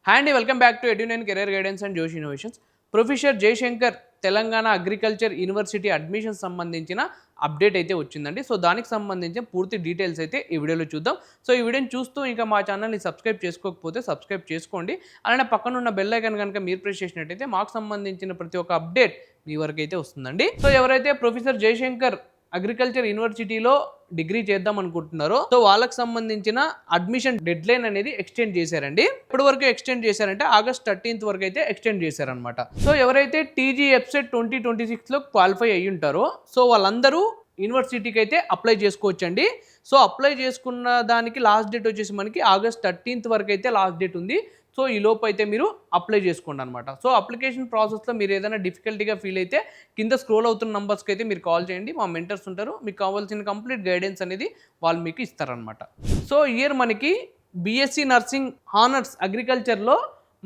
Hi అండి, welcome back to Edunine career guidance and Josh innovations. Professor Jayashankar Telangana agriculture university admission సంబంధించిన update అయితే వచ్చిందండి. So దానికి సంబంధించిన పూర్తి డీటెయిల్స్ అయితే ఈ వీడియోలో చూద్దాం. సో ఈ వీడియోని చూస్తూ ఇంకా మా ఛానల్ని సబ్స్క్రైబ్ చేసుకోకపోతే సబ్స్క్రైబ్ చేసుకోండి. అలానే పక్కన ఉన్న బెల్ ఐకాన్ కనుక మీరు ప్రెస్ చేసినట్టయితే మాకు సంబంధించిన ప్రతి ఒక్క అప్డేట్ మీ వరకు అయితే వస్తుందండి. సో ఎవరైతే ప్రొఫెసర్ జయశంకర్ అగ్రికల్చర్ యూనివర్సిటీలో డిగ్రీ చేద్దాం అనుకుంటున్నారో సో వాళ్ళకి సంబంధించిన అడ్మిషన్ డెడ్ లైన్ అనేది ఎక్స్టెండ్ చేశారండి. ఇప్పటి వరకు ఎక్స్టెండ్ చేశారంటే ఆగస్ట్ 13th వరకు అయితే ఎక్స్టెండ్ చేశారనమాట. సో ఎవరైతే టీజీ ఎఫ్సెట్ 2026లో క్వాలిఫై అయ్యి ఉంటారో సో వాళ్ళందరూ యూనివర్సిటీకి అయితే అప్లై చేసుకోవచ్చండి. సో అప్లై చేసుకున్న దానికి లాస్ట్ డేట్ వచ్చేసి మనకి ఆగస్ట్ 13th వరకు అయితే లాస్ట్ డేట్ ఉంది. సో ఈ లోపు అయితే మీరు అప్లై చేసుకోండి అనమాట. సో అప్లికేషన్ ప్రాసెస్లో మీరు ఏదైనా డిఫికల్టీగా ఫీల్ అయితే కింద స్క్రోల్ అవుతున్న నంబర్స్కి అయితే మీరు కాల్ చేయండి. మా మెంటర్స్ ఉంటారు, మీకు కావాల్సిన కంప్లీట్ గైడెన్స్ అనేది వాళ్ళు మీకు ఇస్తారనమాట. సో ఇయర్ మనకి బీఎస్సీ నర్సింగ్ హానర్స్ అగ్రికల్చర్లో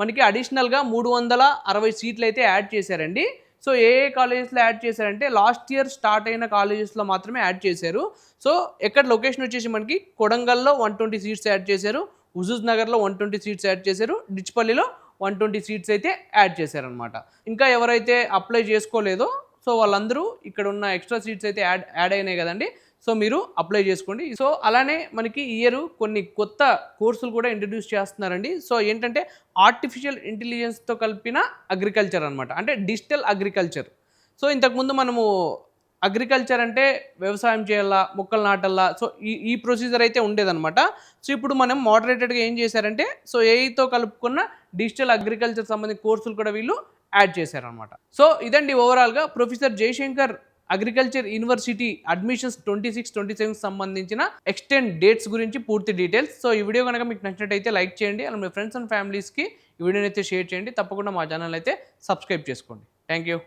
మనకి అడిషనల్గా 360 సీట్లు అయితే యాడ్ చేశారండి. సో ఏ కాలేజెస్లో యాడ్ చేశారంటే లాస్ట్ ఇయర్ స్టార్ట్ అయిన కాలేజెస్లో మాత్రమే యాడ్ చేశారు. సో ఎక్కడ లొకేషన్ వచ్చేసి మనకి కొడంగల్లో 120 సీట్స్ యాడ్ చేశారు, హుజూర్ నగర్లో 120 సీట్స్ యాడ్ చేశారు, డిచ్పల్లిలో 120 సీట్స్ అయితే యాడ్ చేశారనమాట. ఇంకా ఎవరైతే అప్లై చేసుకోలేదో సో వాళ్ళందరూ ఇక్కడ ఉన్న ఎక్స్ట్రా సీట్స్ అయితే యాడ్ అయినాయి కదండి. సో మీరు అప్లై చేసుకోండి. సో అలానే మనకి ఈ ఇయర్ కొన్ని కొత్త కోర్సులు కూడా ఇంట్రడ్యూస్ చేస్తున్నారండి. సో ఏంటంటే ఆర్టిఫిషియల్ ఇంటెలిజెన్స్తో కలిపిన అగ్రికల్చర్ అనమాట, అంటే డిజిటల్ అగ్రికల్చర్. సో ఇంతకుముందు మనము అగ్రికల్చర్ అంటే వ్యవసాయం చేయాలా, మొక్కలు నాటల్లా, సో ఈ ప్రొసీజర్ అయితే ఉండేదన్నమాట. సో ఇప్పుడు మనం మోడరేటెడ్గా ఏం చేశారంటే సో ఏఐతో కలుపుకున్న డిజిటల్ అగ్రికల్చర్ సంబంధించిన కోర్సులు కూడా వీళ్ళు యాడ్ చేశారనమాట. సో ఇదండి ఓవరాల్గా professor Jayashankar agriculture university admissions 26-27 సంబంధించిన ఎక్స్టెండ్ డేట్స్ గురించి పూర్తి డీటెయిల్స్. సో ఈ వీడియో కనుక మీకు నచ్చినట్టయితే లైక్ చేయండి, అలా మీ ఫ్రెండ్స్ అండ్ ఫ్యామిలీస్కి ఈ వీడియోని అయితే షేర్ చేయండి. తప్పకుండా మా ఛానల్ అయితే సబ్స్క్రైబ్ చేసుకోండి. Thank you.